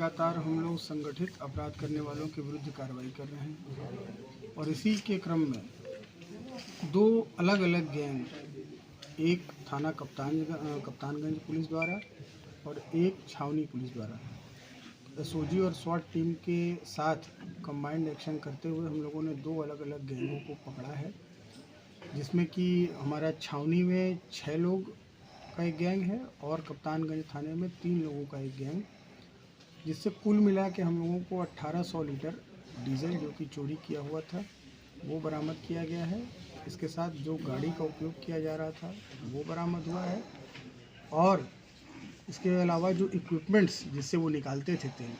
लगातार हम लोग संगठित अपराध करने वालों के विरुद्ध कार्रवाई कर रहे हैं और इसी के क्रम में दो अलग अलग गैंग, एक थाना कप्तानगंज पुलिस द्वारा और एक छावनी पुलिस द्वारा एसओजी और स्वाट टीम के साथ कंबाइंड एक्शन करते हुए हम लोगों ने दो अलग अलग गैंगों को पकड़ा है, जिसमें कि हमारा छावनी में 6 लोग का एक गैंग है और कप्तानगंज थाने में 3 लोगों का एक गैंग, जिससे कुल मिला के हम लोगों को 1800 लीटर डीजल जो कि चोरी किया हुआ था वो बरामद किया गया है। इसके साथ जो गाड़ी का उपयोग किया जा रहा था वो बरामद हुआ है और इसके अलावा जो इक्विपमेंट्स जिससे वो निकालते थे तेल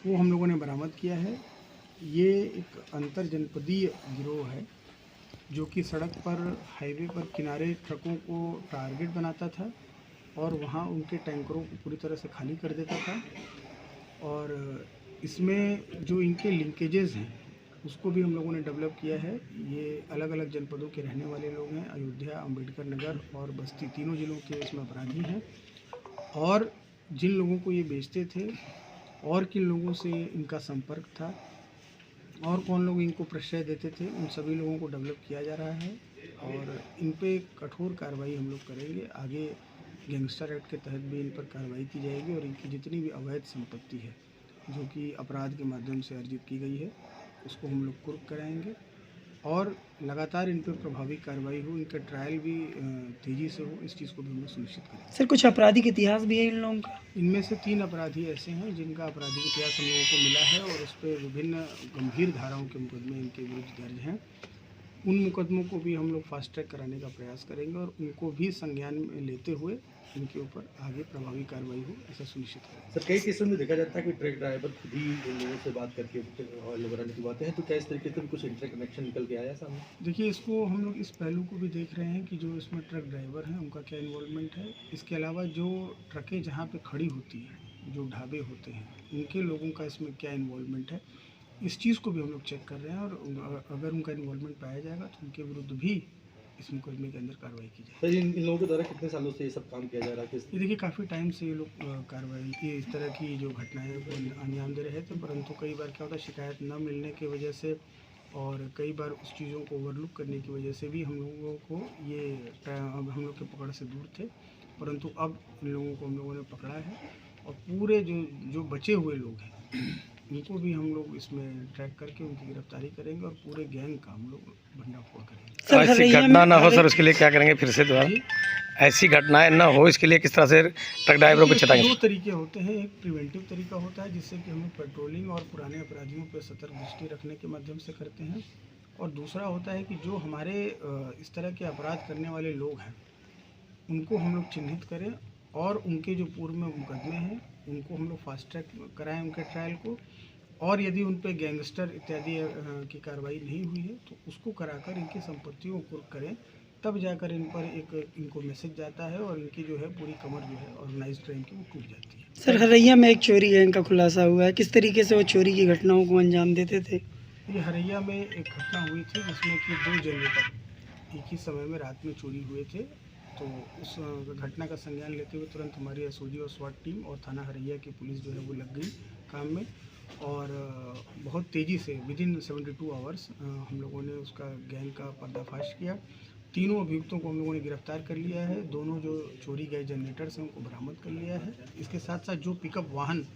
वो हम लोगों ने बरामद किया है। ये एक अंतर जनपदीय गिरोह है जो कि सड़क पर, हाईवे पर किनारे ट्रकों को टारगेट बनाता था और वहाँ उनके टैंकरों को पूरी तरह से खाली कर देता था। और इसमें जो इनके लिंकेजेस हैं उसको भी हम लोगों ने डेवलप किया है। ये अलग अलग जनपदों के रहने वाले लोग हैं, अयोध्या, अंबेडकर नगर और बस्ती, तीनों जिलों के इसमें अपराधी हैं। और जिन लोगों को ये बेचते थे और किन लोगों से इनका संपर्क था और कौन लोग इनको प्रश्रय देते थे, उन सभी लोगों को डेवलप किया जा रहा है और इन पे कठोर कार्रवाई हम लोग करेंगे। आगे गैंगस्टर एक्ट के तहत भी इन पर कार्रवाई की जाएगी और इनकी जितनी भी अवैध संपत्ति है जो कि अपराध के माध्यम से अर्जित की गई है उसको हम लोग कुर्क कराएंगे और लगातार इन पर प्रभावी कार्रवाई हो, इनका ट्रायल भी तेज़ी से हो, इस चीज़ को भी हम लोग सुनिश्चित करेंगे। सर, कुछ आपराधिक इतिहास भी है इन लोगों का? इनमें से 3 अपराधी ऐसे हैं जिनका आपराधिक इतिहास हम लोगों को मिला है और उस पर विभिन्न गंभीर धाराओं के मुकदमे इनके विरुद्ध दर्ज हैं। उन मुकदमों को भी हम लोग फास्ट ट्रैक कराने का प्रयास करेंगे और उनको भी संज्ञान में लेते हुए इनके ऊपर आगे प्रभावी कार्रवाई हो, ऐसा सुनिश्चित करेंगे। सर, कई केसों में देखा जाता है कि ट्रक ड्राइवर खुद ही लोगों से बात करके ऑयल वगैरह निकलवाते हैं, तो क्या इस तरीके से भी कुछ इंटरकनेक्शन निकल के आया सामने? देखिए, इसको हम लोग इस पहलू को भी देख रहे हैं कि जो इसमें ट्रक ड्राइवर हैं उनका क्या इन्वॉल्वमेंट है। इसके अलावा जो ट्रकें जहाँ पे खड़ी होती हैं, जो ढाबे होते हैं, उनके लोगों का इसमें क्या इन्वॉल्वमेंट है, इस चीज़ को भी हम लोग चेक कर रहे हैं और अगर उनका इन्वॉल्वमेंट पाया जाएगा तो उनके विरुद्ध भी इस मुकदमे के अंदर कार्रवाई की जाए। सर, इन लोगों के द्वारा कितने सालों से ये सब काम किया जा रहा है? ये देखिए, काफ़ी टाइम से ये लोग कार्रवाई की इस तरह की जो घटनाएं को अंजाम दे रहे थे, परंतु कई बार क्या होता है, शिकायत न मिलने की वजह से और कई बार उस चीज़ों को ओवरलुक करने की वजह से भी हम लोगों को ये अब हम लोग के पकड़ से दूर थे, परंतु अब इन लोगों को हम लोगों ने पकड़ा है और पूरे जो बचे हुए लोग हैं उनको भी हम लोग इसमें ट्रैक करके उनकी गिरफ्तारी करेंगे और पूरे गैंग का हम लोग भंडाफोड़ करेंगे। ऐसी घटना ना हो सर, उसके लिए क्या करेंगे? फिर से दोबारा ऐसी घटनाएं ना हो इसके लिए किस तरह से ट्रक ड्राइवरों को चेताएंगे? 2 तरीके होते हैं। एक प्रिवेंटिव तरीका होता है जिससे कि हम लोग पेट्रोलिंग और पुराने अपराधियों पर सतर्क दृष्टि रखने के माध्यम से करते हैं, और दूसरा होता है कि जो हमारे इस तरह के अपराध करने वाले लोग हैं उनको हम लोग चिन्हित करें और उनके जो पूर्व में मुकदमे हैं उनको हम लोग फास्ट ट्रैक कराएं उनके ट्रायल को, और यदि उन पर गैंगस्टर इत्यादि की कार्रवाई नहीं हुई है तो उसको कराकर इनकी संपत्तियों को करें, तब जाकर इन पर इनको मैसेज जाता है और इनकी जो है पूरी कमर जो है ऑर्गेनाइज्ड क्राइम की वो टूट जाती है। सर, हरैया में एक चोरी गैंग का खुलासा हुआ है, किस तरीके से वो चोरी की घटनाओं को अंजाम देते थे? ये हरैया में एक घटना हुई थी जिसमें कि 2 जनरेटर एक ही समय में रात में चोरी हुए थे, तो उस घटना का संज्ञान लेते हुए तुरंत हमारी एसओजी और स्वाट टीम और थाना हरैया की पुलिस जो है वो लग गई काम में और बहुत तेज़ी से विदिन 72 आवर्स हम लोगों ने उसका गैंग का पर्दाफाश किया। तीनों अभियुक्तों को हम लोगों ने गिरफ्तार कर लिया है। दोनों जो चोरी गए जनरेटर्स हैं उनको बरामद कर लिया है। इसके साथ साथ जो पिकअप वाहन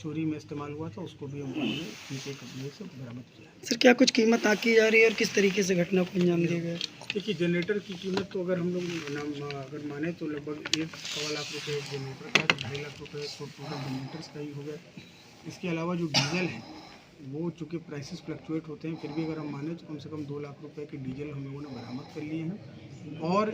चोरी में इस्तेमाल हुआ था उसको भी हम लोगों ने उनके कब्जे से बरामद किया है। सर, क्या कुछ कीमत आंकी जा रही है और किस तरीके से घटना को अंजाम दिया गया? देखिए, जनरेटर की कीमत तो अगर हम लोग अगर माने तो लगभग 1-1.25 लाख रुपये एक जनरेटर का, 2.5 लाख रुपये टोटल जनरेटर्स का ही हो गया। इसके अलावा जो डीजल है वो चूँकि प्राइसेस फ्लक्चुएट होते हैं, फिर भी अगर हम माने तो कम से कम 2 लाख रुपये के डीजल हम लोगों ने बरामद कर लिए हैं और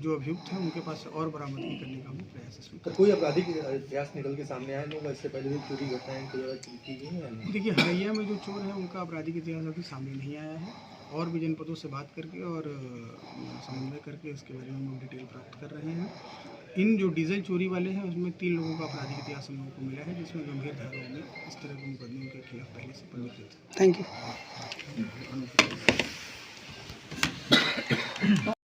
जो अभियुक्त हैं उनके पास और बरामदगी करने का हम प्रयास इसमें तो कोई आपराधिक इतिहास निकल के सामने आया लोग? इससे पहले भी चोरी घटनाएं की गई हैं? देखिए, हरैया में जो चोर है उनका आपराधिक इतिहास अभी सामने नहीं आया है और भी जनपदों से बात करके और समन्वय करके इसके बारे में हम डिटेल प्राप्त कर रहे हैं। इन जो डीजल चोरी वाले हैं उसमें 3 लोगों का आपराधिक इतिहास हम लोगों को मिला है जिसमें गंभीर धाराओं में इस तरह के मुकदमों के खिलाफ पहले से पंजीकृत है। Thank you.